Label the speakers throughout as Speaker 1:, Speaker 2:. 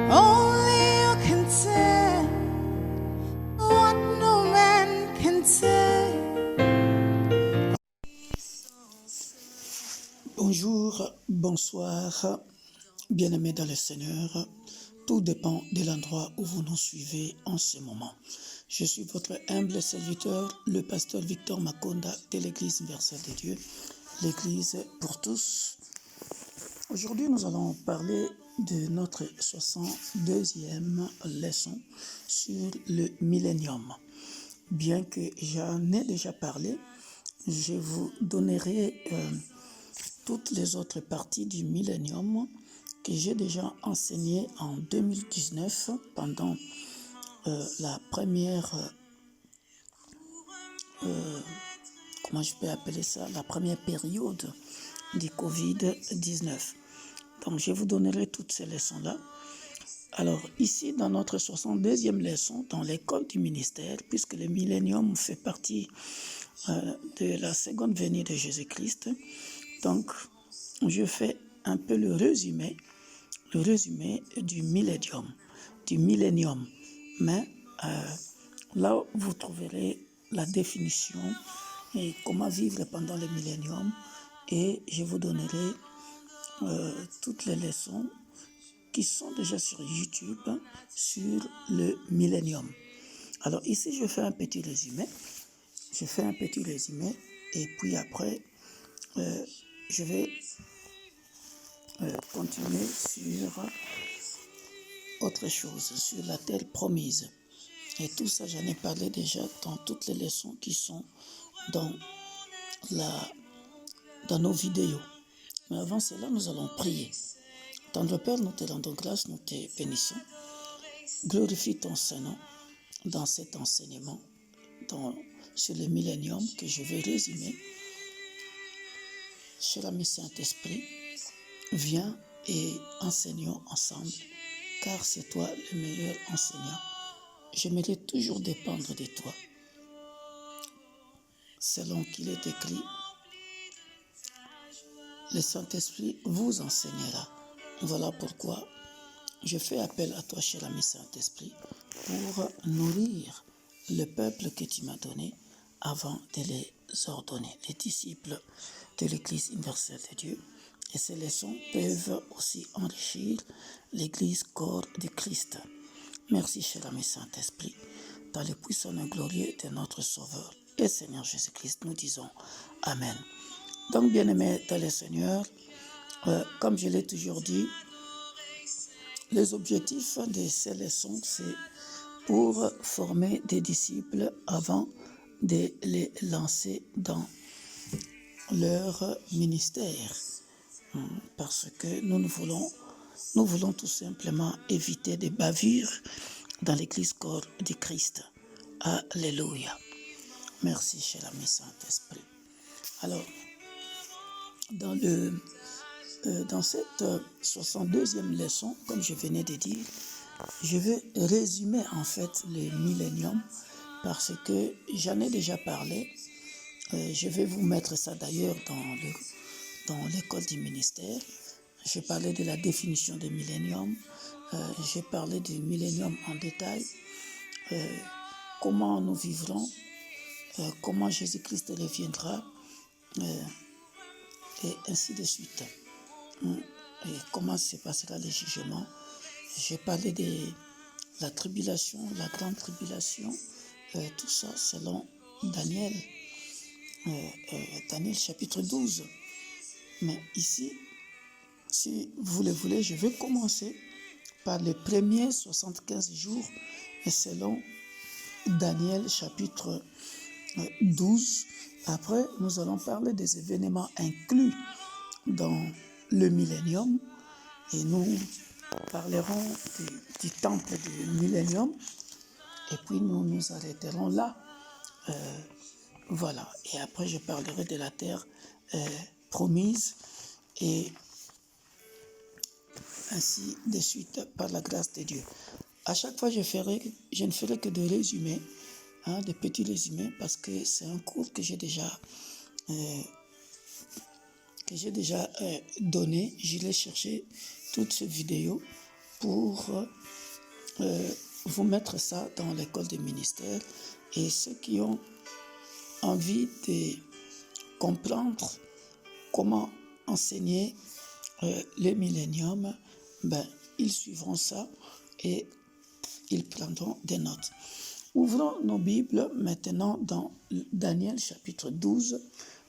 Speaker 1: Only you can say what no man can say.
Speaker 2: Bonjour, bonsoir, bien-aimés dans le Seigneur. Tout dépend de l'endroit où vous nous suivez en ce moment. Je suis votre humble serviteur, le pasteur Victor Makonda de l'Église universelle de Dieu, l'Église pour tous. Aujourd'hui, nous allons parler de notre 62e leçon sur le millénium. Bien que j'en ai déjà parlé, je vous donnerai toutes les autres parties du millénium que j'ai déjà enseigné en 2019 pendant la première, comment je peux appeler ça, la première période du Covid-19. Donc je vous donnerai toutes ces leçons-là. Alors ici, dans notre 62e leçon, dans l'école du ministère, puisque le millénium fait partie de la seconde venue de Jésus-Christ, donc je fais un peu le résumé du millénium. Mais là, vous trouverez la définition et comment vivre pendant le millénium, et je vous donnerai toutes les leçons qui sont déjà sur YouTube sur le millénium. Alors ici, je fais un petit résumé. Et puis après, je vais continuer sur autre chose, sur la terre promise. Et tout ça, j'en ai parlé déjà dans toutes les leçons qui sont dans nos vidéos. Mais avant cela, nous allons prier. Tendre Père, nous te rendons grâce, nous te bénissons. Glorifie ton Saint-Nom dans cet enseignement sur le millénium que je vais résumer. Cher ami Saint-Esprit, viens et enseignons ensemble, car c'est toi le meilleur enseignant. J'aimerais toujours dépendre de toi. Selon qu'il est écrit, le Saint-Esprit vous enseignera. Voilà pourquoi je fais appel à toi, cher ami Saint-Esprit, pour nourrir le peuple que tu m'as donné avant de les ordonner, les disciples de l'Église universelle de Dieu. Et ces leçons peuvent aussi enrichir l'Église corps de Christ. Merci, cher ami Saint-Esprit, dans le puissant et glorieux de notre Sauveur et Seigneur Jésus-Christ, nous disons Amen. Donc, bien-aimés dans le Seigneur, comme je l'ai toujours dit, les objectifs de ces leçons, c'est pour former des disciples avant de les lancer dans leur ministère. Parce que nous voulons tout simplement éviter des bavures dans l'Église corps de Christ. Alléluia. Merci, cher ami Saint-Esprit. Alors, dans cette 62e leçon, comme je venais de dire, je vais résumer en fait le millénium parce que j'en ai déjà parlé. Je vais vous mettre ça d'ailleurs dans l'école du ministère. J'ai parlé de la définition du millénium. J'ai parlé du millénium en détail. Comment nous vivrons, comment Jésus-Christ reviendra, et ainsi de suite. Et comment se passera le jugement. J'ai parlé de la tribulation, la grande tribulation, tout ça selon Daniel, Daniel chapitre 12. Mais ici, si vous le voulez, je vais commencer par les premiers 75 jours et selon Daniel chapitre 12. Après, nous allons parler des événements inclus dans le millénium et nous parlerons du temple du millénium et puis nous nous arrêterons là. Voilà. Et après, je parlerai de la terre promise et ainsi de suite par la grâce de Dieu. À chaque fois, je ne ferai que des résumés, des petits résumés, parce que c'est un cours que j'ai déjà donné. J'irai chercher toutes ces vidéos pour vous mettre ça dans l'école des ministères. Et ceux qui ont envie de comprendre comment enseigner les milléniums, ils suivront ça et ils prendront des notes. Ouvrons nos Bibles maintenant dans Daniel chapitre 12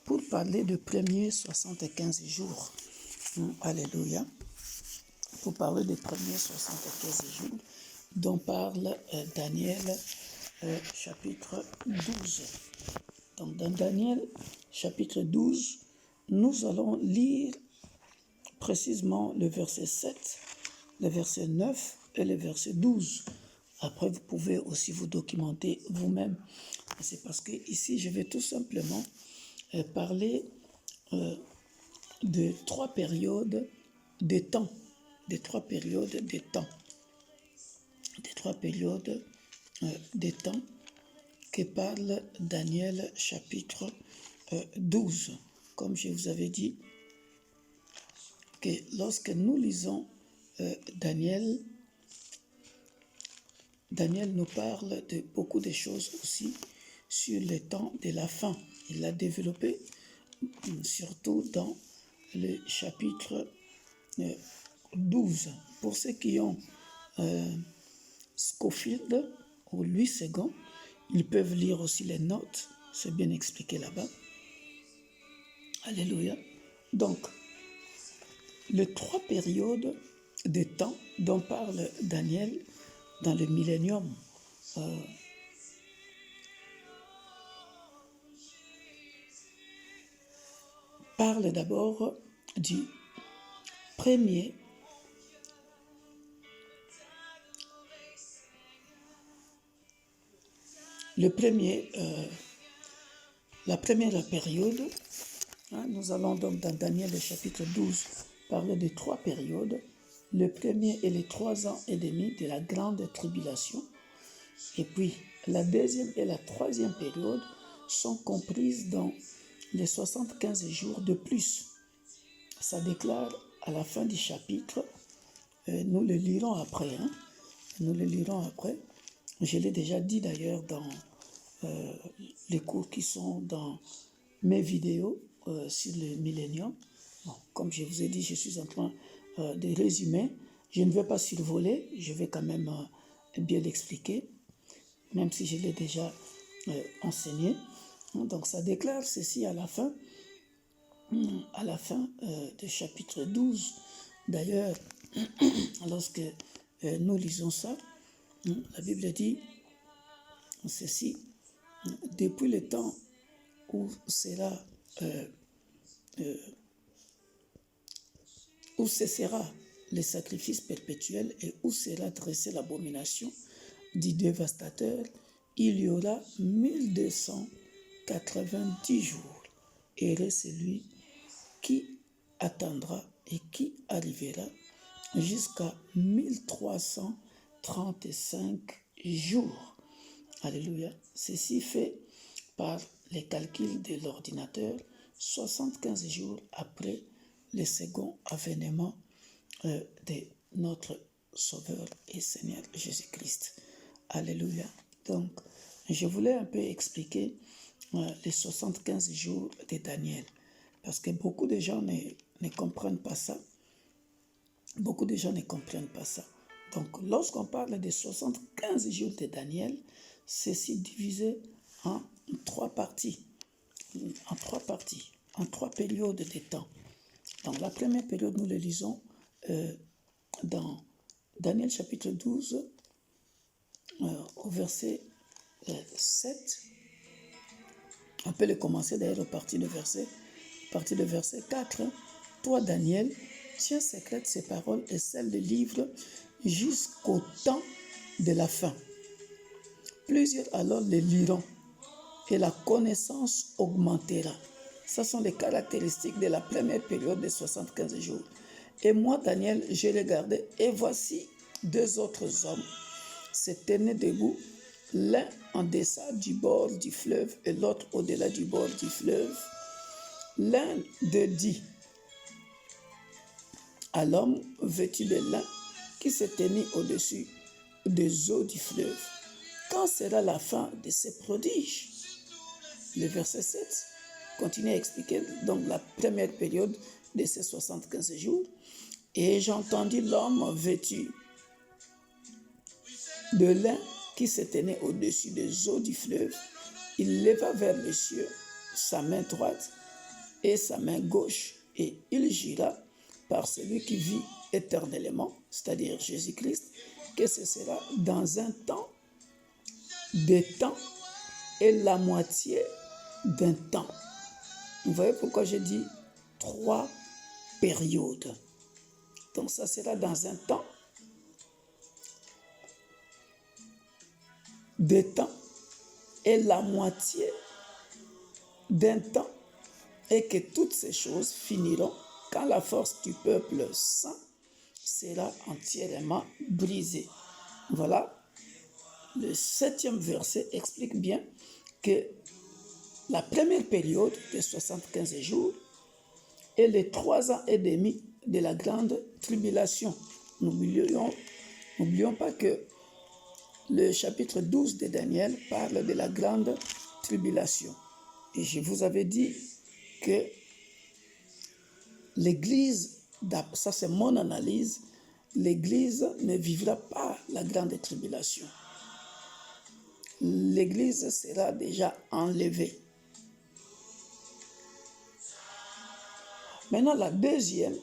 Speaker 2: pour parler de premiers 75 jours. Alléluia. Pour parler des premiers 75 jours dont parle Daniel chapitre 12. Donc dans Daniel chapitre 12, nous allons lire précisément le verset 7, le verset 9 et le verset 12. Après, vous pouvez aussi vous documenter vous-même. C'est parce que ici, je vais tout simplement parler de trois périodes de temps. Des trois périodes de temps. Des trois périodes de temps que parle Daniel chapitre 12. Comme je vous avais dit, que lorsque nous lisons Daniel nous parle de beaucoup de choses aussi sur le temps de la fin. Il l'a développé surtout dans le chapitre 12. Pour ceux qui ont Scofield ou Louis II, ils peuvent lire aussi les notes. C'est bien expliqué là-bas. Alléluia. Donc, les trois périodes de temps dont parle Daniel dans le millénium, parle d'abord du premier la première période. Nous allons donc dans Daniel le chapitre 12 parler de trois périodes. Le premier est les 3 ans et demi de la grande tribulation. Et puis, la deuxième et la troisième période sont comprises dans les 75 jours de plus. Ça déclare à la fin du chapitre. Nous le lirons après. Nous le lirons après. Je l'ai déjà dit d'ailleurs dans les cours qui sont dans mes vidéos sur le millénium. Bon, comme je vous ai dit, je suis en train de résumer. Je ne vais pas survoler, je vais quand même bien l'expliquer, même si je l'ai déjà enseigné. Donc ça déclare ceci à la fin du chapitre 12. D'ailleurs, lorsque nous lisons ça, la Bible dit ceci: depuis le temps où cessera le sacrifice perpétuel et où sera dressée l'abomination du dévastateur, il y aura 1290 jours. Heureux celui qui attendra et qui arrivera jusqu'à 1335 jours. Alléluia. Ceci fait par les calculs de l'ordinateur 75 jours après le second avènement de notre Sauveur et Seigneur Jésus-Christ. Alléluia. Donc, je voulais un peu expliquer les 75 jours de Daniel, parce que beaucoup de gens ne comprennent pas ça. Beaucoup de gens ne comprennent pas ça. Donc, lorsqu'on parle des 75 jours de Daniel, c'est divisé en trois parties, en trois périodes de temps. Donc, la première période, nous le lisons dans Daniel chapitre 12, au verset 7. On peut le commencer d'ailleurs à partir de verset 4. Toi, Daniel, tiens secrète ces paroles et celles des livres jusqu'au temps de la fin. Plusieurs alors les liront et la connaissance augmentera. Ce sont les caractéristiques de la première période de 75 jours. Et moi, Daniel, je regardais et voici 2 autres hommes se tenaient debout, l'un en deçà du bord du fleuve et l'autre au-delà du bord du fleuve. L'un d'eux dit à l'homme vêtu de lin qui se tenait au-dessus des eaux du fleuve. Quand sera la fin de ces prodiges? Le verset 7 continue à expliquer donc la première période de ces 75 jours. Et j'entendis l'homme vêtu de lin qui se tenait au-dessus des eaux du fleuve. Il leva vers les cieux sa main droite et sa main gauche, et il jura par celui qui vit éternellement, c'est-à-dire Jésus-Christ, que ce sera dans un temps, des temps et la moitié d'un temps. Vous voyez pourquoi j'ai dit 3 périodes. Donc ça sera dans un temps, des temps et la moitié d'un temps, et que toutes ces choses finiront quand la force du peuple saint sera entièrement brisée. Voilà, le 7e verset explique bien que la première période de 75 jours est les 3 ans et demi de la grande tribulation. N'oublions pas que le chapitre 12 de Daniel parle de la grande tribulation. Et je vous avais dit que l'Église, ça c'est mon analyse, l'Église ne vivra pas la grande tribulation. L'Église sera déjà enlevée. Maintenant, la 2e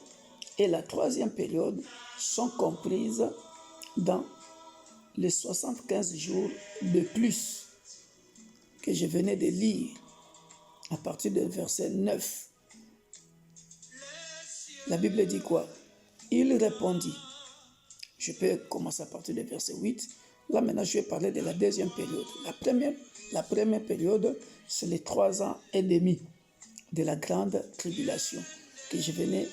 Speaker 2: et la 3e période sont comprises dans les 75 jours de plus que je venais de lire à partir du verset 9. La Bible dit quoi? Il répondit. Je peux commencer à partir du verset 8. Là, maintenant, je vais parler de la 2e période. La première période, c'est les 3 ans et demi de la grande tribulation que je venais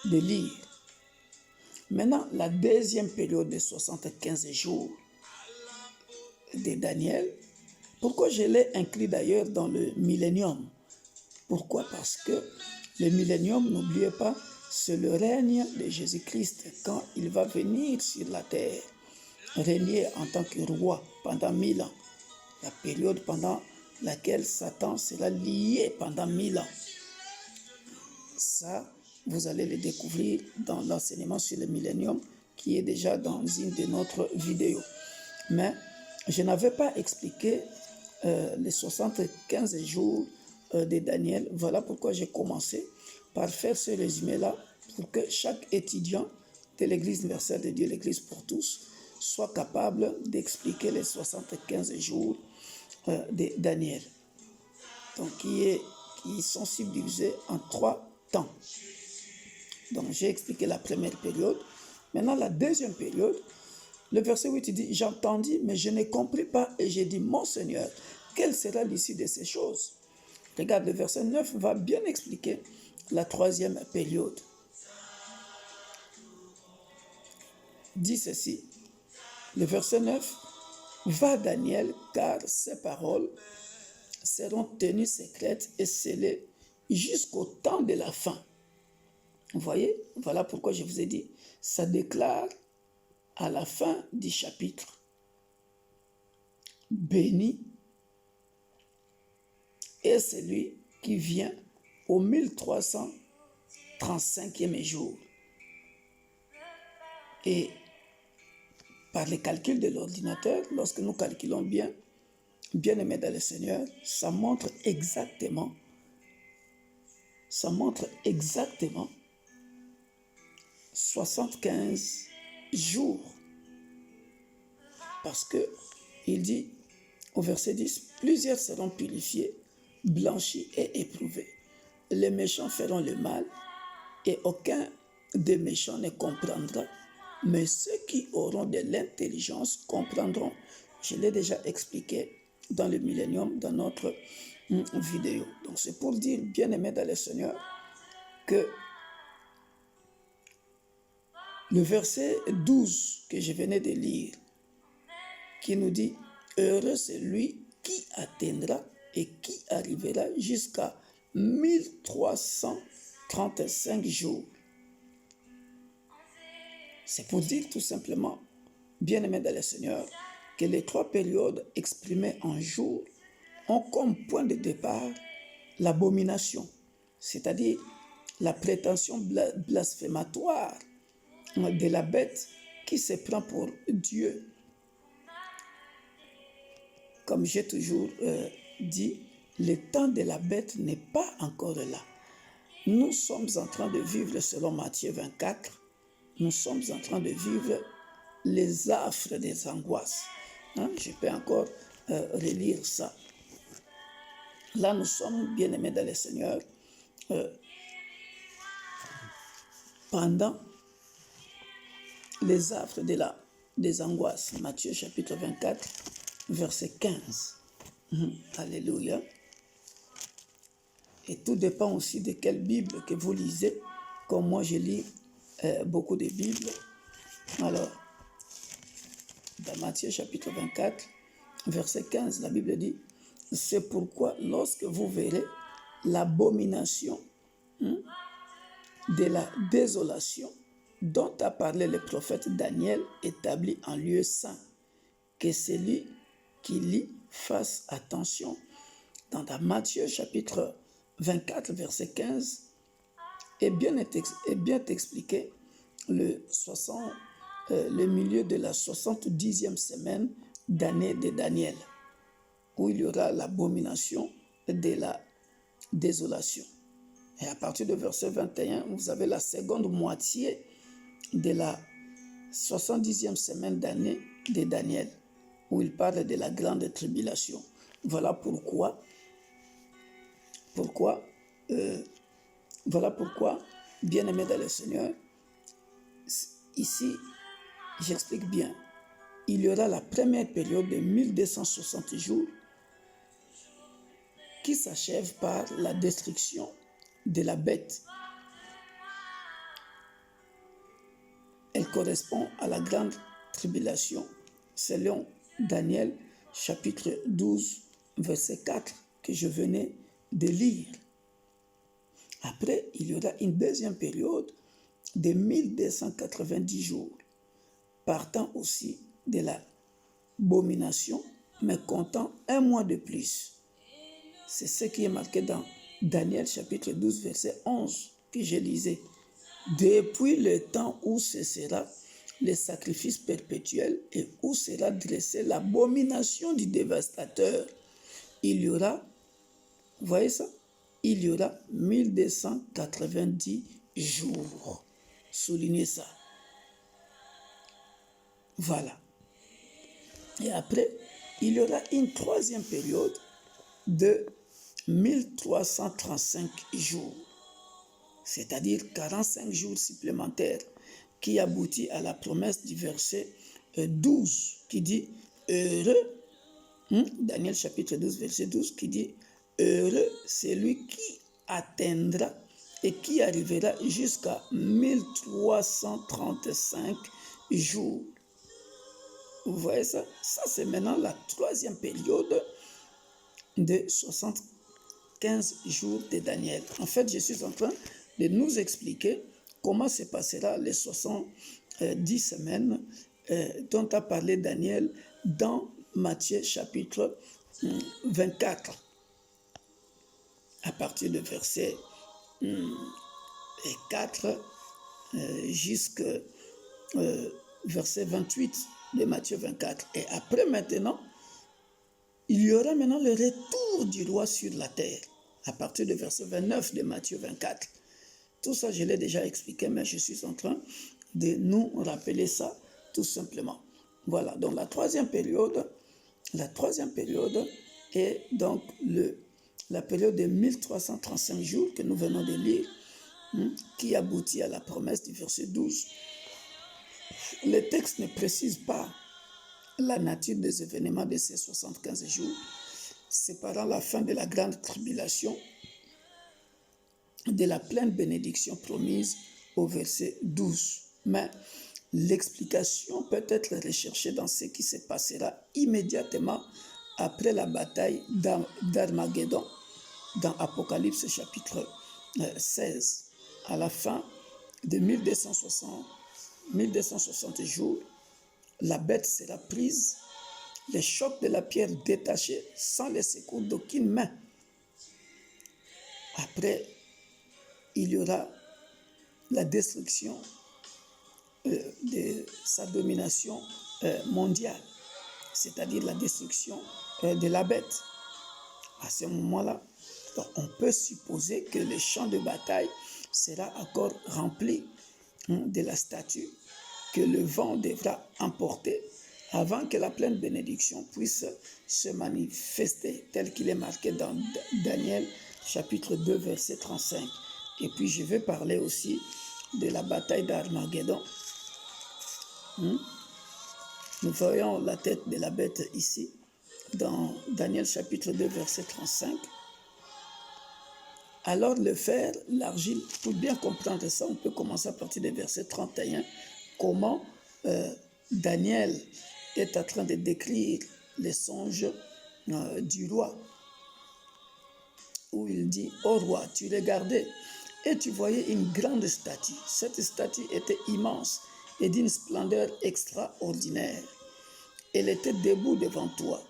Speaker 2: de lire. Maintenant, la 2e période de 75 jours de Daniel, pourquoi je l'ai inclus d'ailleurs dans le millénium? Pourquoi? Parce que le millénium, n'oubliez pas, c'est le règne de Jésus-Christ quand il va venir sur la terre, régner en tant que roi pendant 1000 ans, la période pendant laquelle Satan sera lié pendant 1000 ans. Ça, vous allez le découvrir dans l'enseignement sur le millénium qui est déjà dans une de notre vidéo. Mais je n'avais pas expliqué les 75 jours de Daniel. Voilà pourquoi j'ai commencé par faire ce résumé-là pour que chaque étudiant de l'Église universelle de Dieu, l'Église pour tous, soit capable d'expliquer les 75 jours de Daniel. Donc, qui sont subdivisés en 3 temps. Donc, j'ai expliqué la première période. Maintenant, la 2e période, le verset 8 dit, j'entendis, mais je ne compris pas, et j'ai dit, mon Seigneur, quelle sera l'issue de ces choses? Regarde, le verset 9 va bien expliquer la 3e période. Dit ceci, le verset 9, va Daniel, car ces paroles seront tenues secrètes et scellées jusqu'au temps de la fin. Vous voyez, voilà pourquoi je vous ai dit, ça déclare à la fin du chapitre, béni est celui qui vient au 1335e jour. Et par les calculs de l'ordinateur, lorsque nous calculons bien aimé dans le Seigneur, ça montre exactement 75 jours. Parce que il dit au verset 10, plusieurs seront purifiés, blanchis et éprouvés. Les méchants feront le mal et aucun des méchants ne comprendra. Mais ceux qui auront de l'intelligence comprendront. Je l'ai déjà expliqué dans le millénium, dans notre vidéo. Donc c'est pour dire, bien aimé dans le Seigneur, que le verset 12 que je venais de lire, qui nous dit, heureux c'est lui qui atteindra et qui arrivera jusqu'à 1335 jours. C'est pour dire tout simplement, bien-aimés dans le Seigneur, que les trois périodes exprimées en jour ont comme point de départ l'abomination, c'est-à-dire la prétention blasphématoire de la bête qui se prend pour Dieu. Comme j'ai toujours dit, le temps de la bête n'est pas encore là. Nous sommes en train de vivre, selon Matthieu 24, nous sommes en train de vivre les affres des angoisses. Je peux encore relire ça. Là, nous sommes bien-aimés dans le Seigneur pendant les affres des angoisses. Matthieu chapitre 24, verset 15. Alléluia. Et tout dépend aussi de quelle Bible que vous lisez. Comme moi, je lis beaucoup de Bibles. Alors, dans Matthieu chapitre 24, verset 15, la Bible dit, « C'est pourquoi lorsque vous verrez l'abomination de la désolation dont a parlé le prophète Daniel établi en lieu saint, que celui qui lit fasse attention. » Dans Matthieu chapitre 24, verset 15, est bien expliqué le milieu de la 70e semaine d'année de Daniel, où il y aura l'abomination de la désolation. Et à partir de verset 21, vous avez la seconde moitié de la 70e semaine d'année de Daniel, où il parle de la grande tribulation. Voilà pourquoi, bien-aimés dans le Seigneur, ici, j'explique bien. Il y aura la première période de 1260 jours qui s'achève par la destruction de la bête. Elle correspond à la grande tribulation, selon Daniel chapitre 12, verset 4, que je venais de lire. Après, il y aura une deuxième période de 1290 jours, partant aussi de l'abomination, mais comptant un mois de plus. C'est ce qui est marqué dans Daniel chapitre 12, verset 11, que je lisais. Depuis le temps où cessera le sacrifice perpétuel et où sera dressée l'abomination du dévastateur, il y aura, vous voyez ça? Il y aura 1290 jours. Soulignez ça. Voilà. Et après, il y aura une troisième période de 1335 jours, c'est-à-dire 45 jours supplémentaires, qui aboutit à la promesse du verset 12, qui dit « Heureux », Daniel chapitre 12, verset 12, qui dit « Heureux celui qui atteindra et qui arrivera jusqu'à 1335 jours. » Vous voyez ça? Ça, c'est maintenant la troisième période de 75 jours de Daniel. En fait, je suis en train de nous expliquer comment se passera les 70 semaines dont a parlé Daniel dans Matthieu chapitre 24. À partir de verset 4 jusqu'à verset 28 de Matthieu 24. Et après maintenant, il y aura maintenant le retour du roi sur la terre, à partir de verset 29 de Matthieu 24. Tout ça, je l'ai déjà expliqué, mais je suis en train de nous rappeler ça tout simplement. Voilà, donc la troisième période est donc la période de 1335 jours que nous venons de lire, qui aboutit à la promesse du verset 12. Le texte ne précise pas la nature des événements de ces 75 jours, séparant la fin de la grande tribulation de la pleine bénédiction promise au verset 12. Mais l'explication peut être recherchée dans ce qui se passera immédiatement après la bataille d'Armageddon dans Apocalypse chapitre 16, à la fin de 1260 1260 jours, la bête sera prise, les chocs de la pierre détachés sans le secours d'aucune main. Après, il y aura la destruction de sa domination mondiale, c'est-à-dire la destruction de la bête. À ce moment-là, on peut supposer que le champ de bataille sera encore rempli de la statue que le vent devra emporter avant que la pleine bénédiction puisse se manifester, tel qu'il est marqué dans Daniel chapitre 2, verset 35. Et puis je vais parler aussi de la bataille d'Armageddon. Nous voyons la tête de la bête ici, dans Daniel chapitre 2, verset 35. Alors le fer, l'argile, pour bien comprendre ça, on peut commencer à partir du verset 31, comment Daniel est en train de décrire les songes du roi, où il dit: « Ô roi, tu regardais et tu voyais une grande statue. Cette statue était immense et d'une splendeur extraordinaire. Elle était debout devant toi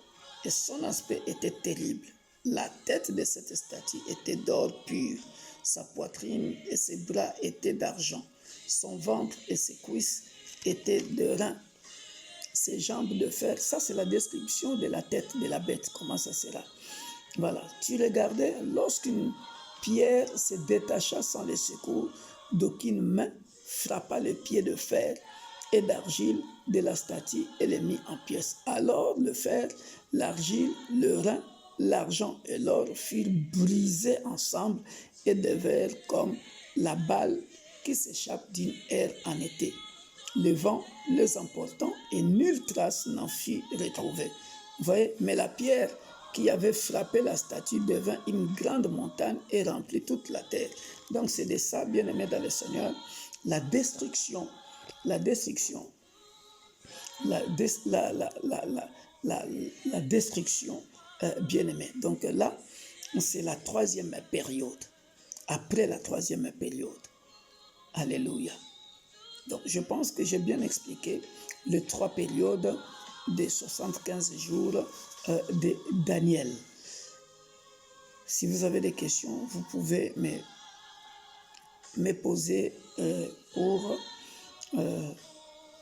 Speaker 2: et son aspect était terrible. La tête de cette statue était d'or pur, sa poitrine et ses bras étaient d'argent, son ventre et ses cuisses étaient de reins, ses jambes de fer. » Ça, c'est la description de la tête de la bête, comment ça sera. Voilà, tu regardais lorsqu'une pierre se détacha sans le secours d'aucune main, frappa le pied de fer et d'argile de la statue et les mit en pièces. Alors le fer, l'argile, le rein, l'argent et l'or furent brisés ensemble et devinrent comme la balle qui s'échappe d'une aire en été, le vent les emportant et nulle trace n'en fut retrouvée. Vous voyez, mais la pierre qui avait frappé la statue devint une grande montagne et remplit toute la terre. Donc c'est de ça, bien aimé dans le Seigneur, la destruction, bien aimé. Donc là, c'est la troisième période. Après la troisième période. Alléluia. Donc je pense que j'ai bien expliqué les trois périodes des 75 jours de Daniel. Si vous avez des questions, vous pouvez me poser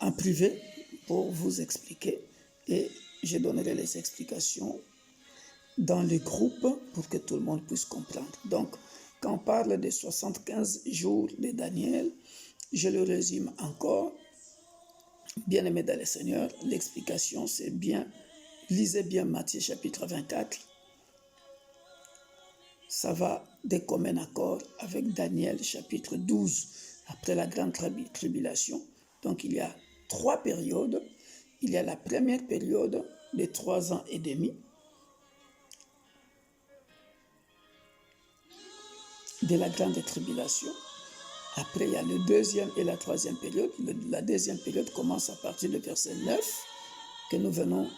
Speaker 2: en privé pour vous expliquer et je donnerai les explications dans le groupe pour que tout le monde puisse comprendre. Donc, quand on parle des 75 jours de Daniel, je le résume encore. Bien aimé dans le Seigneur, l'explication c'est bien, lisez bien Matthieu chapitre 24. Ça va de commun accord avec Daniel chapitre 12, après la grande tribulation. Donc il y a trois périodes. Il y a la première période de 3 ans et demi, de la grande tribulation. Après, il y a le deuxième et la troisième période. La deuxième période commence à partir du verset 9 que nous venons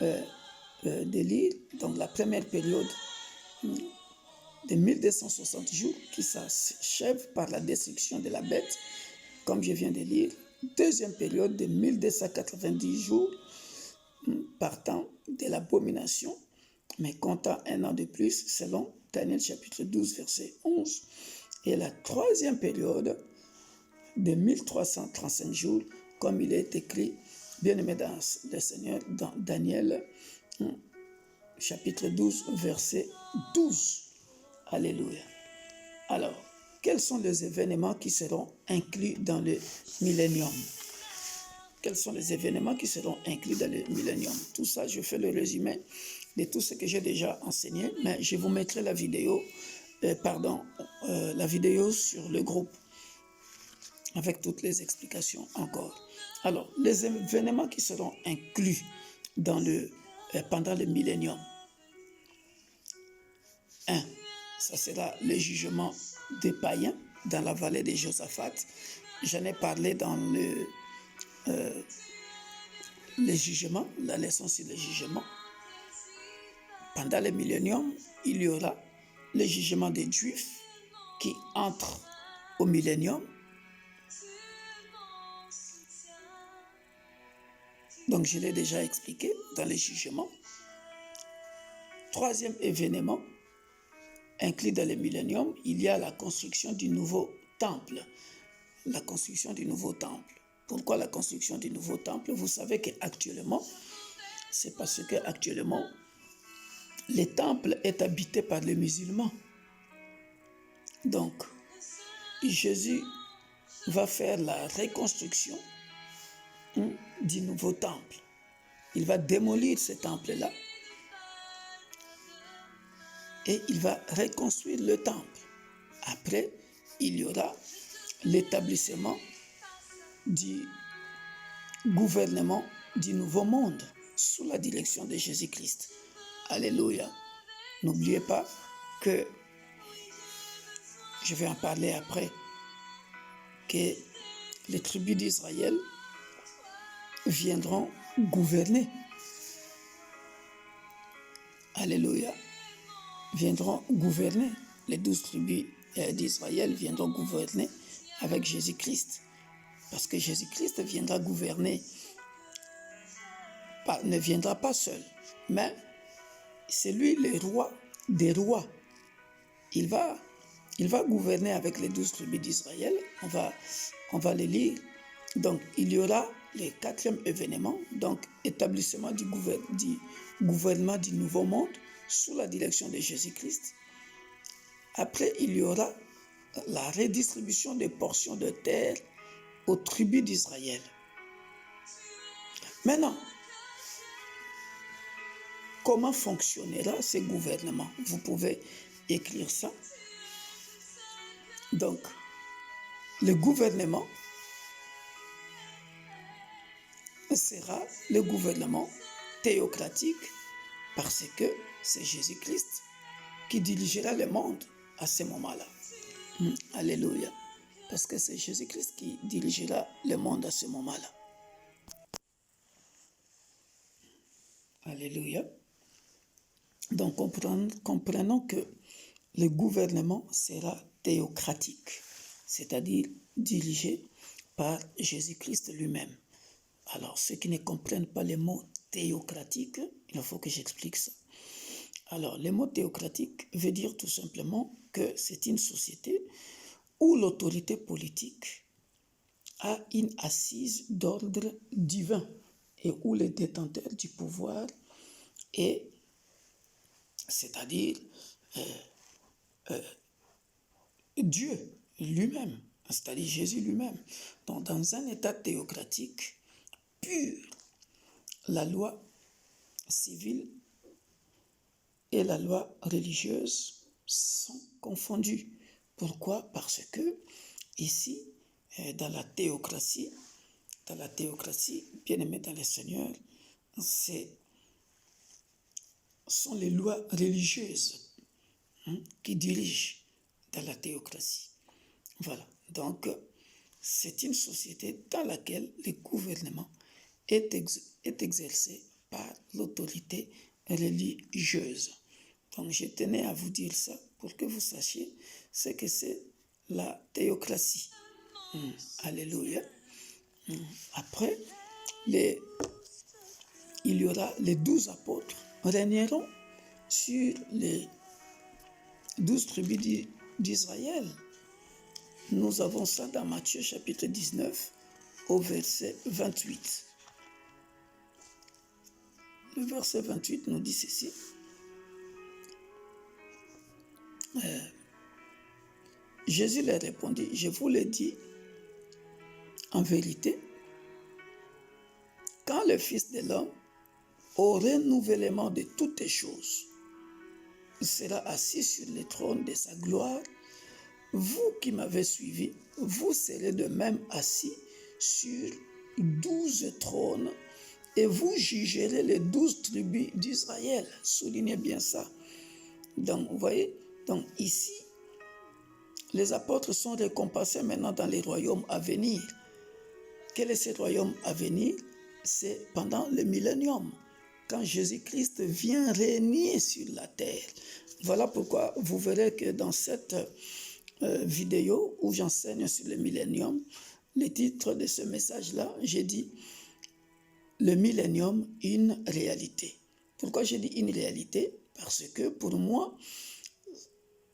Speaker 2: de lire. Donc la première période de 1260 jours qui s'achève par la destruction de la bête, comme je viens de lire. Deuxième période de 1290 jours partant de l'abomination, mais comptant 1 an de plus selon Daniel chapitre 12 verset 11. Et la troisième période de 1335 jours, comme il est écrit, bien aimé dans le Seigneur, dans Daniel, chapitre 12, verset 12. Alléluia. Alors, quels sont les événements qui seront inclus dans le millénium? Quels sont les événements qui seront inclus dans le millénium? Tout ça, je fais le résumé de tout ce que j'ai déjà enseigné, mais je vous mettrai la vidéo sur le groupe avec toutes les explications encore. Alors, les événements qui seront inclus pendant le millénium. 1. Ça sera le jugement des païens dans la vallée de Josaphat. J'en ai parlé dans le jugement, la leçon sur le jugement. Pendant le millénium, il y aura le jugement des Juifs qui entrent au millénium. Donc, je l'ai déjà expliqué dans les jugements. Troisième événement, inclus dans le millénium, il y a la construction du nouveau temple. La construction du nouveau temple. Pourquoi la construction du nouveau temple? Vous savez qu'actuellement, c'est parce qu'actuellement, le temple est habité par les musulmans. Donc, Jésus va faire la reconstruction du nouveau temple. Il va démolir ce temple-là et il va reconstruire le temple. Après, il y aura l'établissement du gouvernement du nouveau monde sous la direction de Jésus-Christ. Alléluia. N'oubliez pas que, je vais en parler après, que les tribus d'Israël viendront gouverner. Alléluia. Viendront gouverner. Les 12 tribus d'Israël viendront gouverner avec Jésus-Christ. Parce que Jésus-Christ viendra gouverner, ne viendra pas seul, mais c'est lui le roi des rois. Il va gouverner avec les 12 tribus d'Israël. On va les lire. Donc, il y aura le quatrième événement, donc établissement du gouvernement du nouveau monde sous la direction de Jésus-Christ. Après, il y aura la redistribution des portions de terre aux tribus d'Israël. Maintenant, comment fonctionnera ce gouvernement? Vous pouvez écrire ça. Donc, le gouvernement sera le gouvernement théocratique parce que c'est Jésus-Christ qui dirigera le monde à ce moment-là. Alléluia. Parce que c'est Jésus-Christ qui dirigera le monde à ce moment-là. Alléluia. Donc, comprenons que le gouvernement sera théocratique, c'est-à-dire dirigé par Jésus-Christ lui-même. Alors, ceux qui ne comprennent pas le mot théocratique, il faut que j'explique ça. Alors, le mot théocratique veut dire tout simplement que c'est une société où l'autorité politique a une assise d'ordre divin et où le détenteur du pouvoir est, c'est-à-dire Dieu lui-même, c'est-à-dire Jésus lui-même. Donc, dans un état théocratique pur, la loi civile et la loi religieuse sont confondues. Pourquoi? Parce que ici, dans la théocratie, bien-aimés dans le Seigneur, sont les lois religieuses qui dirigent dans la théocratie. Voilà. Donc, c'est une société dans laquelle le gouvernement est exercé par l'autorité religieuse. Donc, je tenais à vous dire ça pour que vous sachiez ce que c'est la théocratie. Alléluia. Après, il y aura les 12 apôtres régneront sur les 12 tribus d'Israël. Nous avons ça dans Matthieu chapitre 19 au verset 28. Le verset 28 nous dit ceci. Jésus leur répondit, je vous le dis, en vérité, quand le Fils de l'homme, au renouvellement de toutes choses, sera assis sur le trône de sa gloire, vous qui m'avez suivi, vous serez de même assis sur 12 trônes et vous jugerez les 12 tribus d'Israël. Soulignez bien ça. Donc, vous voyez, donc ici, les apôtres sont récompensés maintenant dans les royaumes à venir. Quel est ce royaume à venir? C'est pendant le millénium, quand Jésus-Christ vient régner sur la terre. Voilà pourquoi vous verrez que dans cette vidéo où j'enseigne sur le millénium, le titre de ce message-là, j'ai dit le millénium une réalité. Pourquoi je dis une réalité? Parce que pour moi,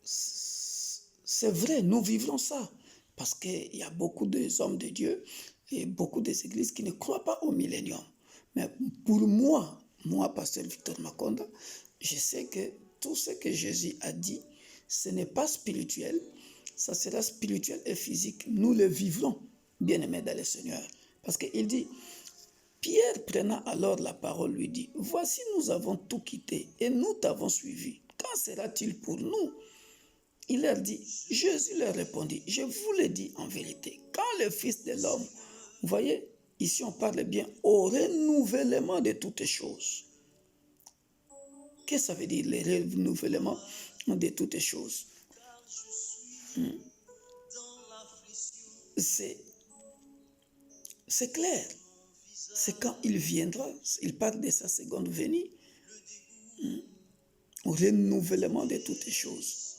Speaker 2: c'est vrai, nous vivrons ça. Parce qu'il y a beaucoup d'hommes de Dieu et beaucoup d'églises qui ne croient pas au millénium. Mais pour moi, pasteur Victor Makonda, je sais que tout ce que Jésus a dit, ce n'est pas spirituel, ça sera spirituel et physique. Nous le vivrons, bien-aimés dans le Seigneur. Parce qu'il dit, Pierre prenant alors la parole lui dit, voici nous avons tout quitté et nous t'avons suivi. Quand sera-t-il pour nous? Il leur dit, Jésus leur répondit, je vous le dis en vérité, quand le Fils de l'homme, vous voyez, ici on parle bien au renouvellement de toutes choses. Qu'est-ce que ça veut dire, le renouvellement de toutes choses? C'est clair. C'est quand il viendra, il parle de sa seconde venue, au renouvellement de toutes choses.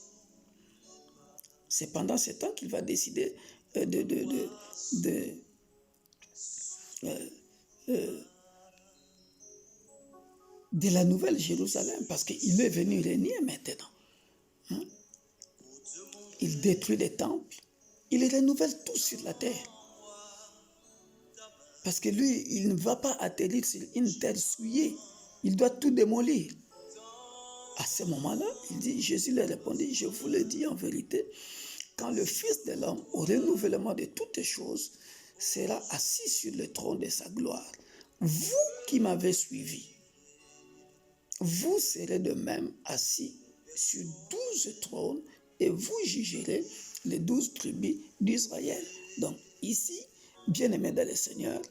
Speaker 2: C'est pendant ce temps qu'il va décider de la nouvelle Jérusalem, parce qu'il est venu régner maintenant. Il détruit les temples, il renouvelle tout sur la terre. Parce que lui, il ne va pas atterrir sur une terre souillée, il doit tout démolir. À ce moment-là, il dit, Jésus leur répondit, je vous le dis en vérité, quand le Fils de l'homme, au renouvellement de toutes choses, sera assis sur le trône de sa gloire, vous qui m'avez suivi, vous serez de même assis sur 12 trônes et vous jugerez les 12 tribus d'Israël. Donc ici, bien-aimé dans le Seigneur,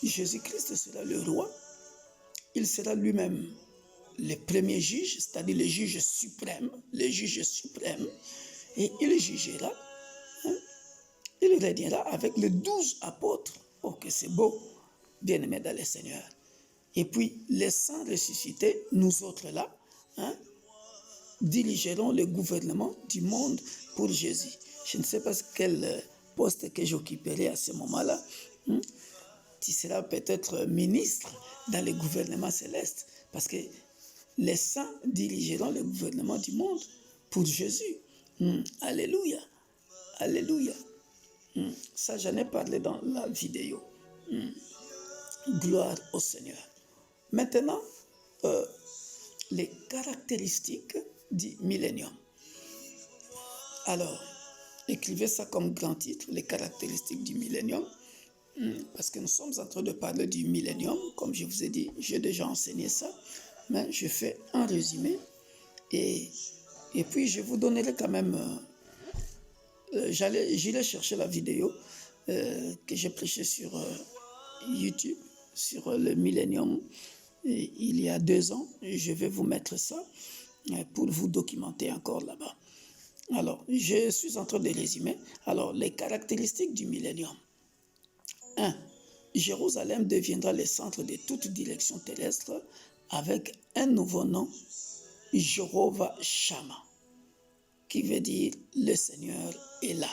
Speaker 2: Jésus-Christ sera le roi, il sera lui-même le premier juge, c'est-à-dire le juge suprême, et il jugera, il régnera avec les 12 apôtres. Oh, que c'est beau, bien-aimé dans le Seigneur. Et puis, les saints ressuscités, nous autres là, dirigerons le gouvernement du monde pour Jésus. Je ne sais pas quel poste que j'occuperai à ce moment-là. Tu seras peut-être ministre dans le gouvernement céleste, parce que les saints dirigeront le gouvernement du monde pour Jésus. Alléluia. Alléluia. Ça, j'en ai parlé dans la vidéo. Gloire au Seigneur. Maintenant, les caractéristiques du millénium. Alors, écrivez ça comme grand titre, les caractéristiques du millénium, parce que nous sommes en train de parler du millénium. Comme je vous ai dit, j'ai déjà enseigné ça, mais je fais un résumé et puis je vous donnerai quand même, j'irai chercher la vidéo que j'ai prêchée sur YouTube, sur le millénium, il y a 2 ans. Je vais vous mettre ça pour vous documenter encore là-bas. Alors, je suis en train de résumer. Alors, les caractéristiques du millénium. 1. Jérusalem deviendra le centre de toute direction terrestre avec un nouveau nom, Jéhovah Shammah, qui veut dire le Seigneur est là.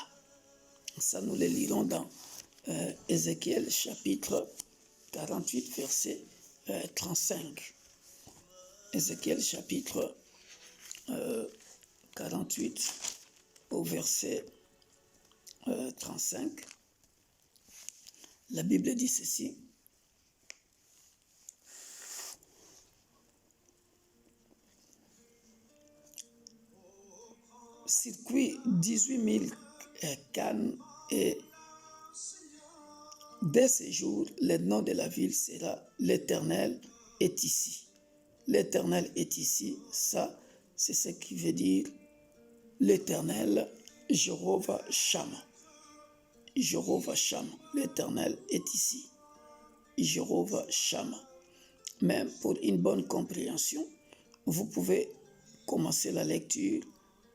Speaker 2: Ça, nous le lirons dans Ézéchiel chapitre 48, verset 35. Ézéchiel chapitre 48 au verset 35. La Bible dit ceci. Circuit 18 000 cannes et dès ce jour, le nom de la ville sera l'Éternel est ici. L'Éternel est ici, ça, c'est ce qui veut dire l'Éternel, Jéhovah Shammah. Jéhovah Shammah, l'Éternel est ici. Jéhovah Shammah. Même pour une bonne compréhension, vous pouvez commencer la lecture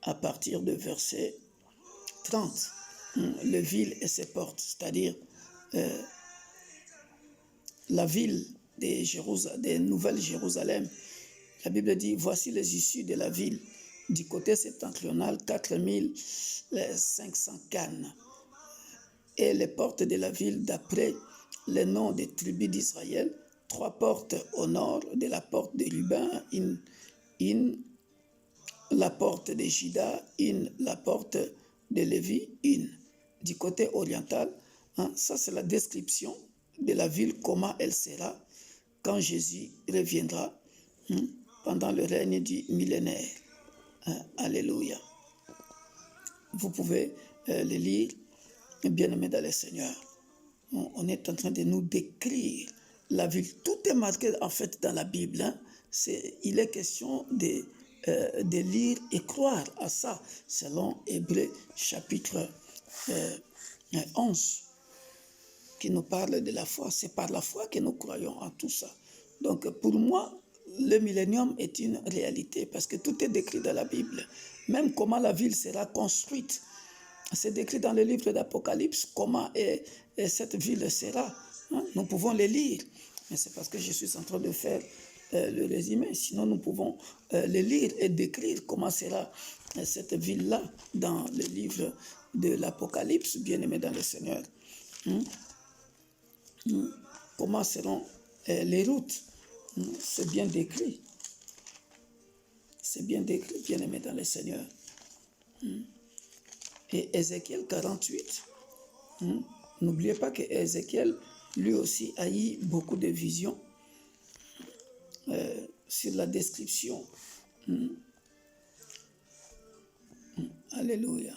Speaker 2: à partir de verset 30. Le ville et ses portes, c'est-à-dire la ville de Nouvelle Jérusalem. La Bible dit, voici les issues de la ville. Du côté septentrional, 4500 cannes. Et les portes de la ville d'après les noms des tribus d'Israël, 3 portes au nord de la porte de Ruben, une la porte de Juda, une la porte de Lévi, une. Du côté oriental, ça c'est la description de la ville, comment elle sera quand Jésus reviendra pendant le règne du millénaire. Alléluia. Vous pouvez le lire, bien-aimés dans le Seigneur. On est en train de nous décrire la ville. Tout est marqué en fait dans la Bible. Il est question de lire et croire à ça, selon Hébreux chapitre 11, qui nous parle de la foi. C'est par la foi que nous croyons en tout ça. Donc pour moi, le millénium est une réalité parce que tout est décrit dans la Bible. Même comment la ville sera construite. C'est décrit dans le livre d'Apocalypse, comment cette ville sera. Nous pouvons le lire, mais c'est parce que je suis en train de faire le résumé. Sinon, nous pouvons le lire et décrire comment sera cette ville-là dans le livre de l'Apocalypse, bien-aimé dans le Seigneur. Comment seront les routes. C'est bien décrit. C'est bien décrit, bien-aimé dans le Seigneur. Et Ézéchiel 48, n'oubliez pas que Ézéchiel, lui aussi, a eu beaucoup de visions sur la description. Alléluia.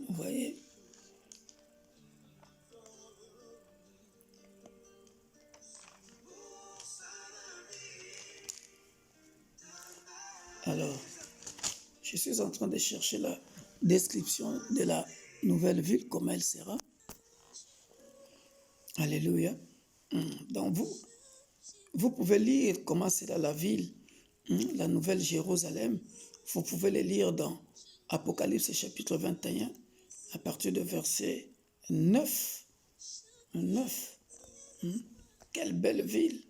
Speaker 2: Vous voyez? Alors, je suis en train de chercher la description de la nouvelle ville, comment elle sera. Alléluia. Donc vous pouvez lire comment sera la ville, la nouvelle Jérusalem. Vous pouvez le lire dans Apocalypse chapitre 21, à partir de verset 9. 9. Quelle belle ville.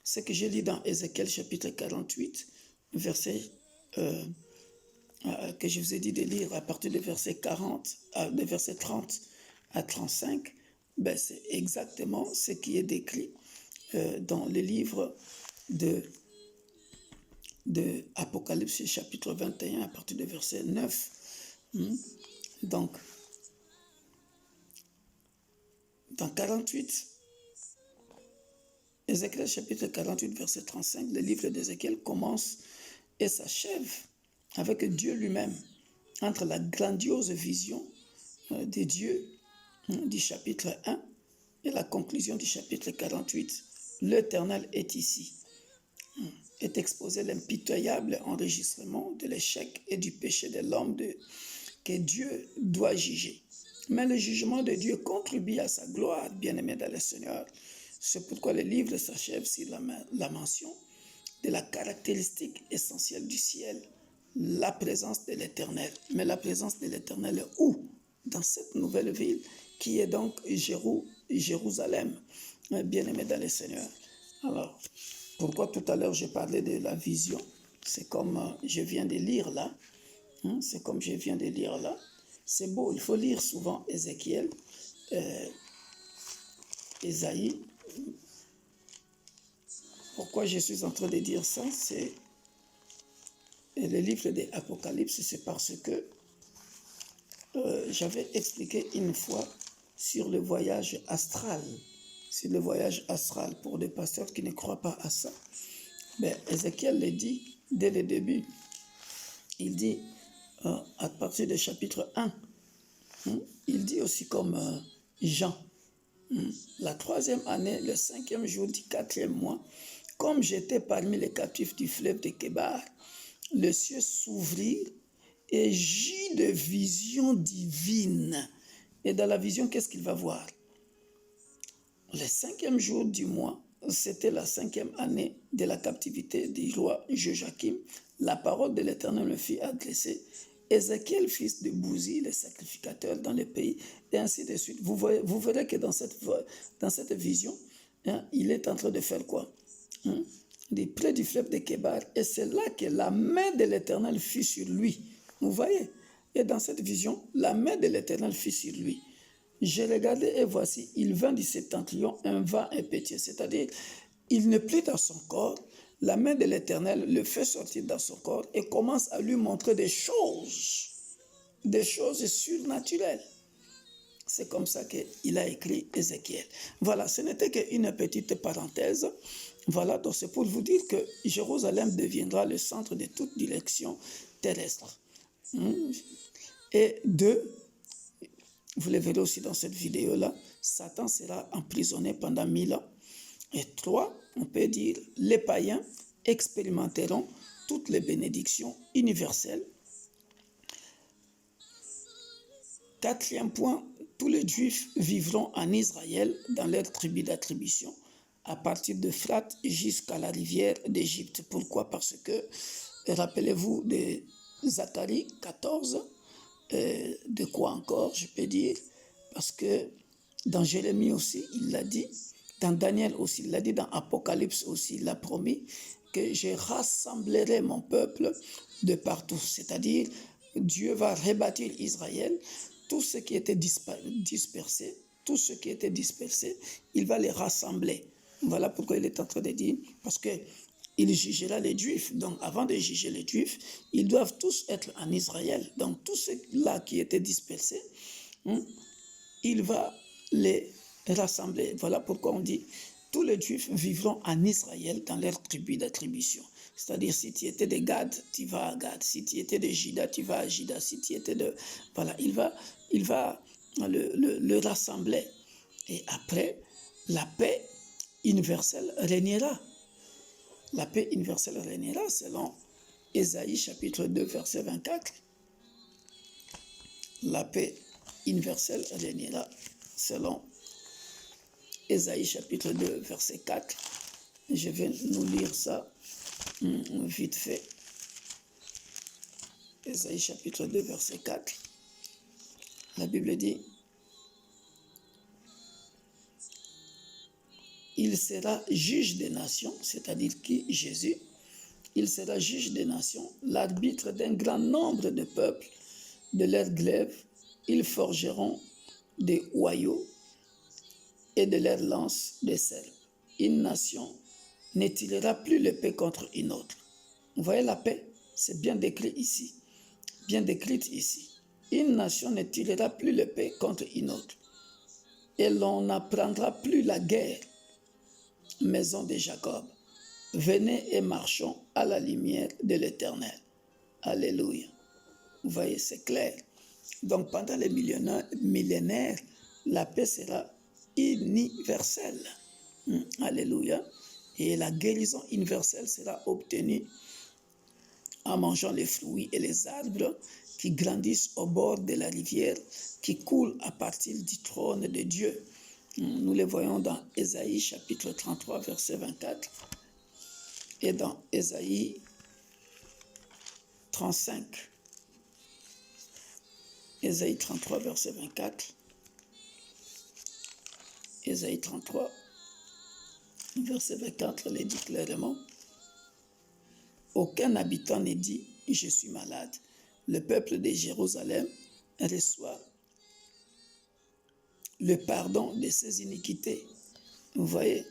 Speaker 2: Ce que j'ai lu dans Ézéchiel chapitre 48, verset que je vous ai dit de lire à partir de verset 40, de verset 30 à 35, ben c'est exactement ce qui est décrit dans le livre de Apocalypse chapitre 21 à partir de verset 9. Donc, dans 48, Ézéchiel chapitre 48, verset 35, le livre d'Ézéchiel commence et s'achève avec Dieu lui-même, entre la grandiose vision de Dieu du chapitre 1 et la conclusion du chapitre 48. L'Éternel est ici. Est exposé l'impitoyable enregistrement de l'échec et du péché de l'homme que Dieu doit juger. Mais le jugement de Dieu contribue à sa gloire, bien-aimé dans le Seigneur. C'est pourquoi le livre s'achève sur la mention de la caractéristique essentielle du ciel, la présence de l'Éternel. Mais la présence de l'Éternel est où? Dans cette nouvelle ville qui est donc Jérusalem, bien-aimé dans le Seigneur. Alors, pourquoi tout à l'heure j'ai parlé de la vision? C'est comme je viens de lire là. C'est comme je viens de lire là. C'est beau, il faut lire souvent Ézéchiel, Ésaïe. Pourquoi je suis en train de dire ça? C'est le livre de l'Apocalypse, c'est parce que j'avais expliqué une fois sur le voyage astral. Sur le voyage astral, pour des pasteurs qui ne croient pas à ça. Mais Ézéchiel le dit dès le début. Il dit, à partir du chapitre 1, il dit aussi comme Jean, la 3e année, le 5e jour du 4e mois, comme j'étais parmi les captifs du fleuve de Kébar, les cieux s'ouvrirent et j'eus de visions divines. Et dans la vision, qu'est-ce qu'il va voir? Le 5e jour du mois, c'était la 5e année de la captivité du roi Joachim. La parole de l'Éternel me fit adresser. Ézéchiel, fils de Bouzi, le sacrificateur dans le pays, et ainsi de suite. Vous verrez que dans cette vision, il est en train de faire quoi? près du fleuve de Kébar, et c'est là que la main de l'Éternel fut sur lui. Vous voyez? Et dans cette vision, la main de l'Éternel fut sur lui. J'ai regardé et voici, il vint du septentrion un vent impétueux, c'est-à-dire, il n'est plus dans son corps, la main de l'Éternel le fait sortir dans son corps et commence à lui montrer des choses surnaturelles. C'est comme ça qu'il a écrit Ézéchiel. Voilà, ce n'était qu'une petite parenthèse. Voilà, donc c'est pour vous dire que Jérusalem deviendra le centre de toute direction terrestre. Et deux, vous le verrez aussi dans cette vidéo-là, Satan sera emprisonné pendant 1000 ans. Et trois, on peut dire, les païens expérimenteront toutes les bénédictions universelles. Quatrième point, tous les Juifs vivront en Israël dans leur tribu d'attribution, à partir de Phrate jusqu'à la rivière d'Égypte. Pourquoi? Parce que, rappelez-vous de Zacharie 14, de quoi encore, je peux dire? Parce que dans Jérémie aussi, il l'a dit, dans Daniel aussi, il l'a dit, dans Apocalypse aussi, il l'a promis, que je rassemblerai mon peuple de partout. C'est-à-dire, Dieu va rebâtir Israël, tout ce qui était dispersé, il va les rassembler. Voilà pourquoi il est en train de dire, parce qu'il jugera les Juifs. Donc, avant de juger les Juifs, ils doivent tous être en Israël. Donc, tous ceux-là qui étaient dispersés, il va les rassembler. Voilà pourquoi on dit, tous les Juifs vivront en Israël dans leur tribu d'attribution. C'est-à-dire, si tu étais de Gad, tu vas à Gad. Si tu étais de Juda, tu vas à Juda. Si tu étais de... Voilà, il va le rassembler. Et après, la paix universelle régnera. La paix universelle régnera selon Ésaïe chapitre 2, verset 24. La paix universelle régnera selon Ésaïe chapitre 2, verset 4. Je vais nous lire ça vite fait. Ésaïe chapitre 2, verset 4. La Bible dit, il sera juge des nations, c'est-à-dire qui? Jésus. Il sera juge des nations, l'arbitre d'un grand nombre de peuples, de leurs glaives, ils forgeront des hoyaux et de leurs lances des serpes. Une nation ne tirera plus l'épée contre une autre. Vous voyez la paix? C'est bien décrit ici. Bien décrite ici. Une nation ne tirera plus l'épée contre une autre. Et l'on n'apprendra plus la guerre. Maison de Jacob, venez et marchons à la lumière de l'Éternel. Alléluia. Vous voyez, c'est clair. Donc pendant les millénaires, la paix sera universelle. Alléluia. Et la guérison universelle sera obtenue en mangeant les fruits et les arbres qui grandissent au bord de la rivière qui coule à partir du trône de Dieu. Nous les voyons dans Ésaïe chapitre 33, verset 24 et dans Ésaïe 35. Ésaïe 33, verset 24. Ésaïe 33, verset 24, le dit clairement. Aucun habitant ne dit « Je suis malade ». Le peuple de Jérusalem reçoit le pardon de ses iniquités. Vous voyez?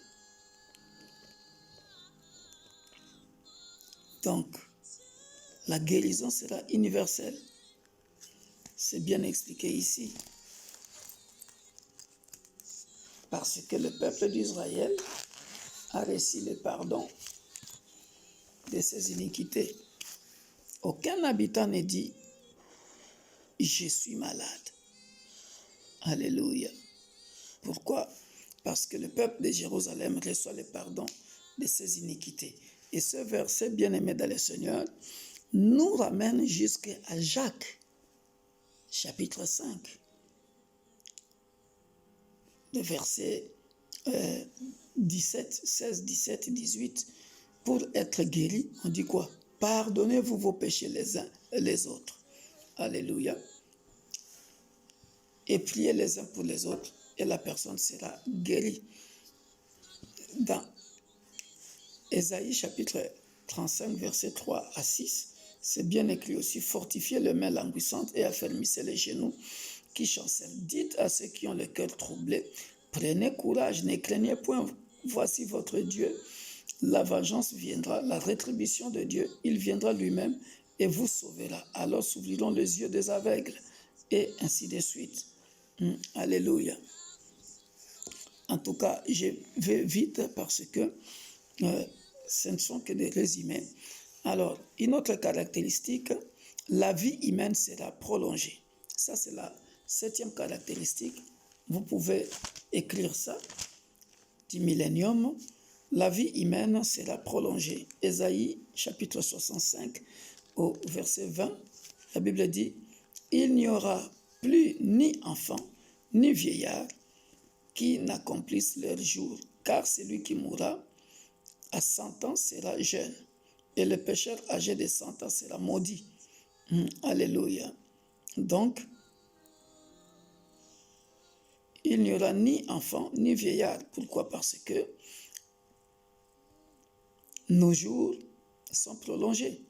Speaker 2: Donc, la guérison sera universelle. C'est bien expliqué ici. Parce que le peuple d'Israël a reçu le pardon de ses iniquités. Aucun habitant ne dit « Je suis malade ». Alléluia. Pourquoi? Parce que le peuple de Jérusalem reçoit le pardon de ses iniquités. Et ce verset, bien-aimé dans le Seigneur, nous ramène jusqu'à Jacques, chapitre 5, le verset 17, 16, 17, 18. Pour être guéri, on dit quoi? Pardonnez-vous vos péchés les uns et les autres. Alléluia. Et priez les uns pour les autres, et la personne sera guérie. Dans Ésaïe chapitre 35, versets 3 à 6, c'est bien écrit aussi, fortifiez les mains languissantes et affermissez les genoux qui chancellent. Dites à ceux qui ont le cœur troublé, prenez courage, ne craignez point, voici votre Dieu. La vengeance viendra, la rétribution de Dieu, il viendra lui-même et vous sauvera. Alors s'ouvriront les yeux des aveugles et ainsi de suite. Alléluia. En tout cas, je vais vite parce que ce ne sont que des résumés. Alors, une autre caractéristique, la vie humaine sera prolongée. Ça, c'est la 7e caractéristique. Vous pouvez écrire ça du millénium. La vie humaine sera prolongée. Ésaïe, chapitre 65, au verset 20, la Bible dit, « Il n'y aura plus ni enfant, ni vieillard qui n'accomplissent leur jour, car celui qui mourra à 100 ans sera jeune, et le pécheur âgé de 100 ans sera maudit. » Alléluia. Donc, il n'y aura ni enfant, ni vieillard. Pourquoi? Parce que nos jours sont prolongés.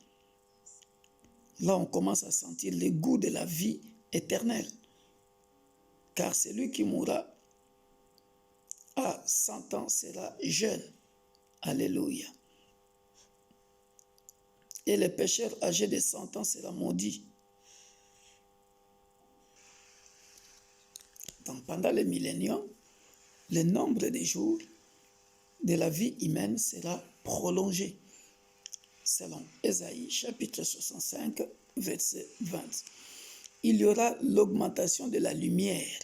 Speaker 2: Là, on commence à sentir le goût de la vie éternelle. Car celui qui mourra à 100 ans sera jeune. Alléluia. Et le pécheur âgé de 100 ans sera maudit. Donc, pendant le millénium, le nombre de jours de la vie humaine sera prolongé, selon Ésaïe, chapitre 65, verset 20. Il y aura l'augmentation de la lumière.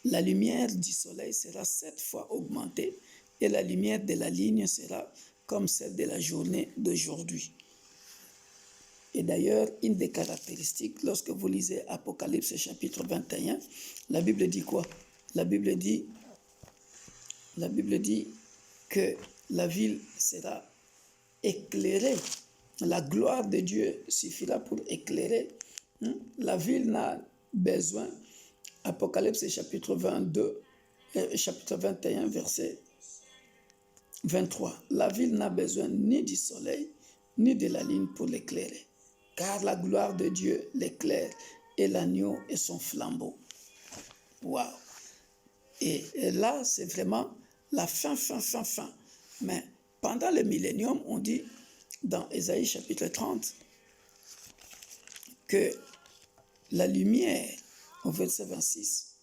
Speaker 2: La lumière du soleil sera 7 fois augmentée et la lumière de la ligne sera comme celle de la journée d'aujourd'hui. Et d'ailleurs, une des caractéristiques, lorsque vous lisez Apocalypse chapitre 21, la Bible dit quoi? La Bible dit que la ville sera éclairée. La gloire de Dieu suffira pour éclairer. La ville n'a besoin, Apocalypse chapitre 22, chapitre 21, verset 23. La ville n'a besoin ni du soleil, ni de la lune pour l'éclairer, car la gloire de Dieu l'éclaire et l'agneau est son flambeau. Waouh! Et là, c'est vraiment la fin. Mais pendant le millénium, on dit dans Ésaïe chapitre 30 que la lumière, au verset 26,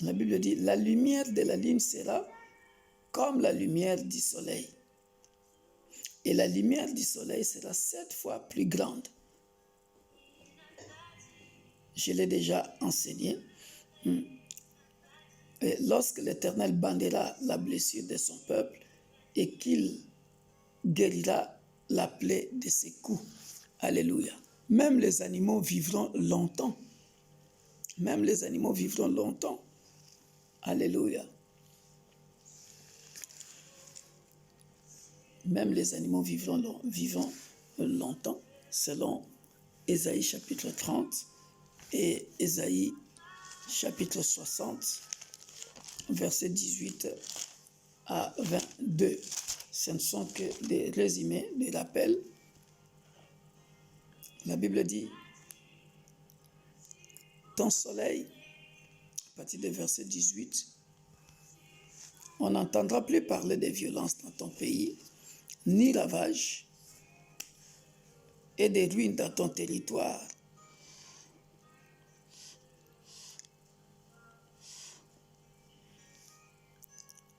Speaker 2: la Bible dit, la lumière de la ligne sera comme la lumière du soleil. Et la lumière du soleil sera 7 fois plus grande. Je l'ai déjà enseigné. Et lorsque l'Éternel bandera la blessure de son peuple et qu'il guérira la plaie de ses coups. Alléluia. Même les animaux vivront longtemps. Même les animaux vivront longtemps. Alléluia. Même les animaux vivront longtemps, selon Ésaïe chapitre 30 et Ésaïe chapitre 60, versets 18 à 22. Ce ne sont que des résumés, des rappels. La Bible dit, ton soleil, à partir du verset 18, on n'entendra plus parler de violence dans ton pays, ni ravage et des ruines dans ton territoire.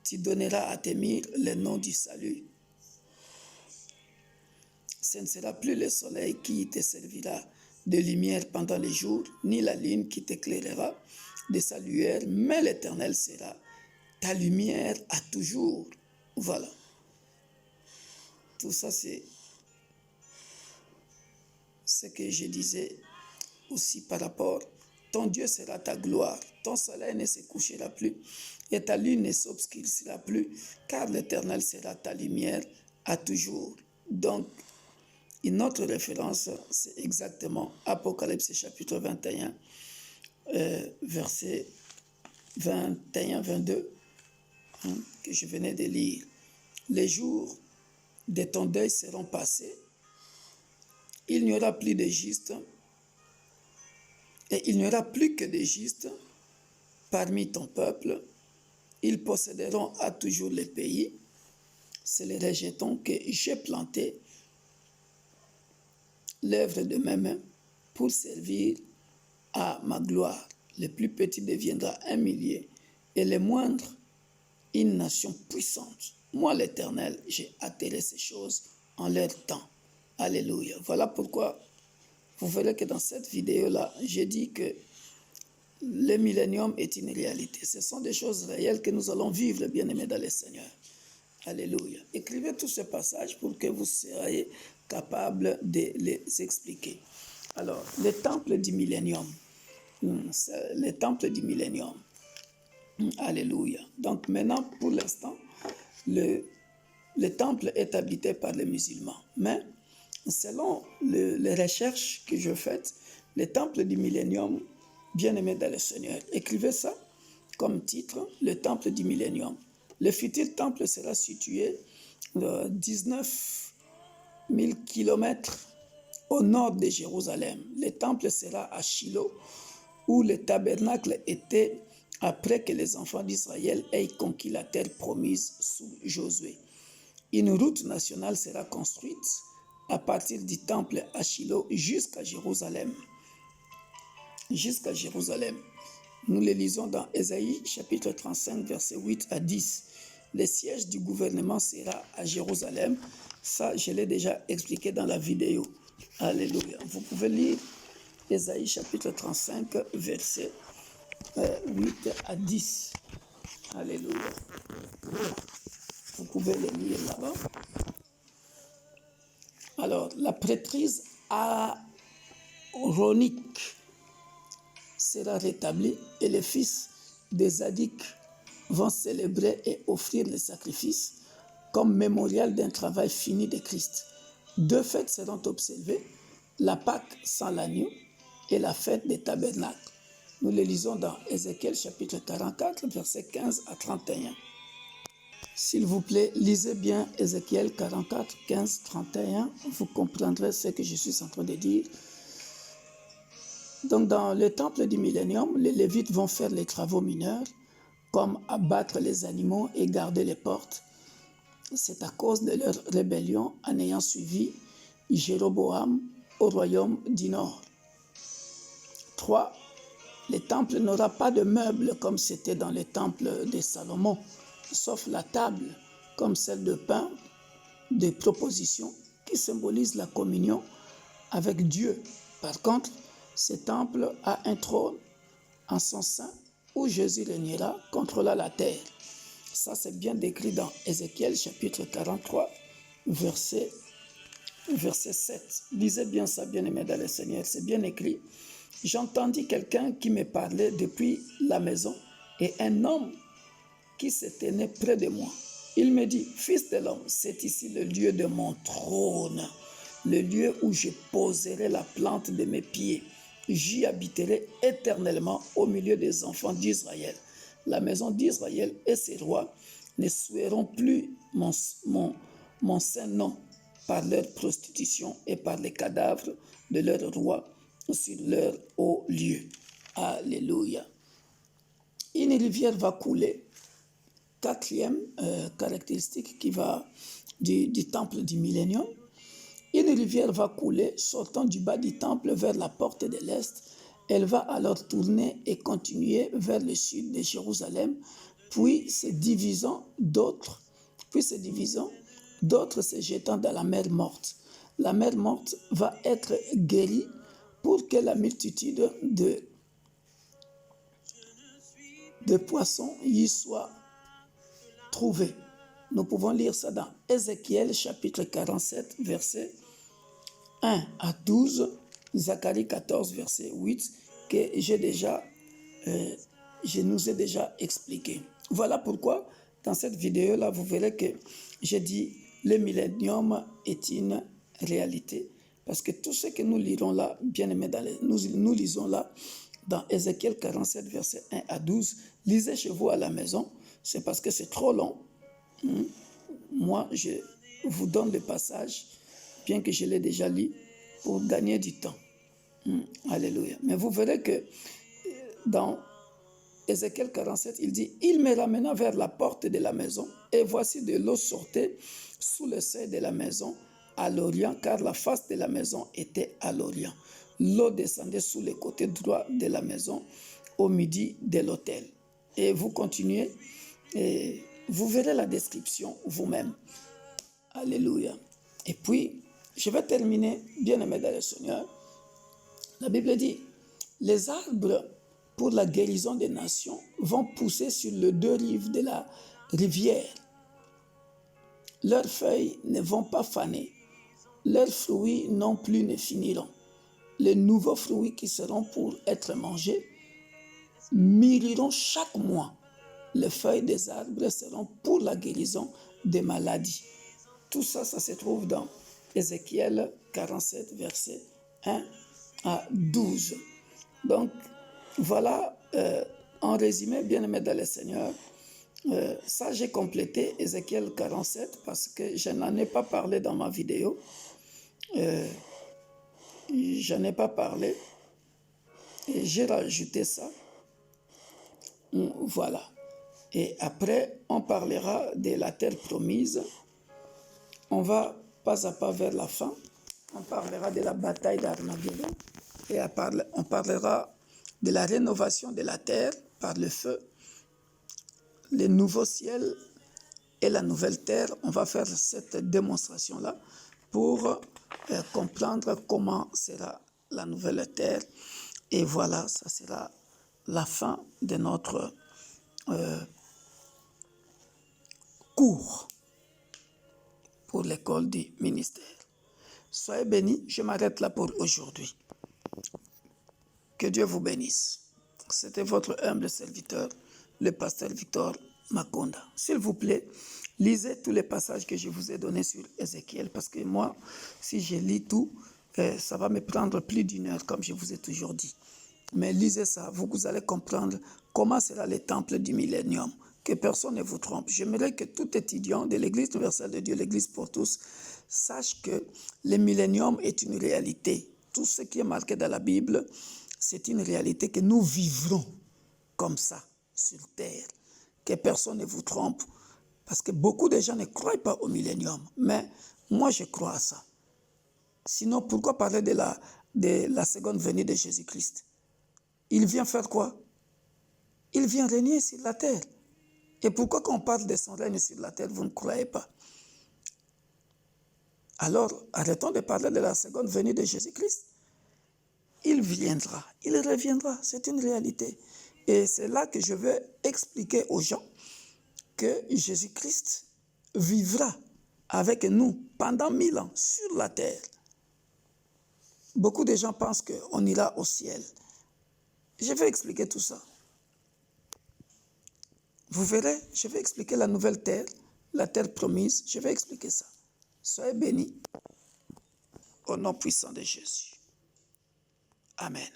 Speaker 2: Tu donneras à tes murs le nom du salut. Ce ne sera plus le soleil qui te servira de lumière pendant les jours, ni la lune qui t'éclairera de sa lueur, mais l'Éternel sera ta lumière à toujours. Voilà. Tout ça, c'est ce que je disais aussi par rapport. Ton Dieu sera ta gloire, ton soleil ne se couchera plus et ta lune ne s'obscurcira plus, car l'Éternel sera ta lumière à toujours. Donc, une autre référence, c'est exactement Apocalypse chapitre 21, verset 21-22, que je venais de lire. Les jours de ton deuil seront passés. Il n'y aura plus de justes et il n'y aura plus que des justes parmi ton peuple. Ils posséderont à toujours les pays. C'est les rejetons que j'ai plantés, l'œuvre de mes mains, pour servir à ma gloire. Le plus petit deviendra un millier et le moindre une nation puissante. Moi, l'Éternel, j'ai atterré ces choses en leur temps. Alléluia. Voilà pourquoi vous verrez que dans cette vidéo-là, j'ai dit que le millénium est une réalité. Ce sont des choses réelles que nous allons vivre, bien-aimés dans le Seigneur. Alléluia. Écrivez tous ces passages pour que vous soyez capables de les expliquer. Alors, le temple du millénium. Le temple du millénium. Alléluia. Donc maintenant, pour l'instant, le temple est habité par les musulmans. Mais selon les recherches que je fais, le temple du millénium, bien-aimé dans le Seigneur, écrivez ça comme titre, le temple du millénium. Le futur temple sera situé 19 000 km au nord de Jérusalem. Le temple sera à Shiloh, où le tabernacle était après que les enfants d'Israël aient conquis la terre promise sous Josué. Une route nationale sera construite à partir du temple à Shiloh jusqu'à Jérusalem. Jusqu'à Jérusalem. Nous le lisons dans Ésaïe chapitre 35, versets 8 à 10. Le siège du gouvernement sera à Jérusalem. Ça, je l'ai déjà expliqué dans la vidéo. Alléluia. Vous pouvez lire Ésaïe chapitre 35, versets 8 à 10. Alléluia. Vous pouvez le lire là-bas. Alors, la prêtrise aaronique sera rétablie et les fils des Zadok vont célébrer et offrir les sacrifices comme mémorial d'un travail fini de Christ. 2 fêtes seront observées, la Pâque sans l'agneau et la fête des tabernacles. Nous les lisons dans Ézéchiel chapitre 44, versets 15 à 31. S'il vous plaît, lisez bien Ézéchiel 44, 15, 31. Vous comprendrez ce que je suis en train de dire. Donc, dans le temple du millénium, les Lévites vont faire les travaux mineurs, comme abattre les animaux et garder les portes. C'est à cause de leur rébellion en ayant suivi Jéroboam au royaume du Nord. 3. Le temple n'aura pas de meubles comme c'était dans le temple de Salomon, sauf la table, comme celle de pain, de proposition, qui symbolise la communion avec Dieu. Par contre, ce temple a un trône en son sein où Jésus régnera, contrôlant la terre. Ça, c'est bien décrit dans Ézéchiel chapitre 43, verset 7. Lisez bien ça, bien-aimés dans le Seigneur, c'est bien écrit. J'entendis quelqu'un qui me parlait depuis la maison et un homme qui se tenait près de moi. Il me dit, fils de l'homme, c'est ici le lieu de mon trône, le lieu où je poserai la plante de mes pieds. J'y habiterai éternellement au milieu des enfants d'Israël. La maison d'Israël et ses rois ne souilleront plus mon saint nom par leur prostitution et par les cadavres de leurs rois sur leur haut lieu. Alléluia. Une rivière va couler. 4e caractéristique qui va du temple du millénium. Une rivière va couler sortant du bas du temple vers la porte de l'Est. Elle va alors tourner et continuer vers le sud de Jérusalem, puis se divisant, d'autres se jetant dans la mer morte. La mer morte va être guérie pour que la multitude de poissons y soit trouvée. Nous pouvons lire ça dans Ézéchiel chapitre 47, verset 1 à 12, Zacharie 14, verset 8, que je nous ai déjà expliqué. Voilà pourquoi, dans cette vidéo-là, vous verrez que j'ai dit le millénium est une réalité. Parce que tout ce que nous lirons là, bien aimé, nous lisons là, dans Ézéchiel 47, verset 1 à 12, lisez chez vous à la maison, c'est parce que c'est trop long. moi, je vous donne le passage, bien que je l'ai déjà lu, pour gagner du temps. Alléluia. Mais vous verrez que dans Ézéchiel 47, il dit « Il me ramena vers la porte de la maison, et voici de l'eau sortait sous le seuil de la maison à l'orient, car la face de la maison était à l'orient. L'eau descendait sous le côté droit de la maison, au midi de l'autel. » Et vous continuez, et vous verrez la description vous-même. Alléluia. Et puis, je vais terminer, bien-aimés dans le Seigneur. La Bible dit « Les arbres pour la guérison des nations vont pousser sur les deux rives de la rivière. Leurs feuilles ne vont pas faner, leurs fruits non plus ne finiront. Les nouveaux fruits qui seront pour être mangés mûriront chaque mois. Les feuilles des arbres seront pour la guérison des maladies. » Tout ça, ça se trouve dans Ézéchiel 47, versets 1 à 12. Donc, voilà, en résumé, bien-aimé dans le Seigneur, ça j'ai complété Ézéchiel 47 parce que je n'en ai pas parlé dans ma vidéo. Je n'en ai pas parlé et j'ai rajouté ça. Voilà. Et après, on parlera de la terre promise. On va pas à pas vers la fin. On parlera de la bataille d'Armageddon. Et on parlera de la rénovation de la terre par le feu, le nouveau ciel et la nouvelle terre. On va faire cette démonstration-là pour comprendre comment sera la nouvelle terre. Et voilà, ça sera la fin de notre cours pour l'école du ministère. Soyez bénis, je m'arrête là pour aujourd'hui. Que Dieu vous bénisse. C'était votre humble serviteur, le pasteur Victor Makonda. S'il vous plaît, lisez tous les passages que je vous ai donnés sur Ézéchiel, parce que moi, si je lis tout, ça va me prendre plus d'une heure, comme je vous ai toujours dit. Mais lisez ça, vous allez comprendre comment sera le temple du millénium. Que personne ne vous trompe. J'aimerais que tout étudiant de l'Église universelle de Dieu, l'Église pour tous, sache que le millénium est une réalité. Tout ce qui est marqué dans la Bible, c'est une réalité que nous vivrons comme ça, sur terre. Que personne ne vous trompe. Parce que beaucoup de gens ne croient pas au millénium. Mais moi, je crois à ça. Sinon, pourquoi parler de la seconde venue de Jésus-Christ? Il vient faire quoi? Il vient régner sur la terre. Et pourquoi quand on parle de son règne sur la terre, vous ne croyez pas? Alors, arrêtons de parler de la seconde venue de Jésus-Christ. Il viendra, il reviendra, c'est une réalité. Et c'est là que je veux expliquer aux gens que Jésus-Christ vivra avec nous pendant 1000 ans sur la terre. Beaucoup de gens pensent qu'on ira au ciel. Je vais expliquer tout ça. Vous verrez, je vais expliquer la nouvelle terre, la terre promise, je vais expliquer ça. Soyez bénis au nom puissant de Jésus. Amen.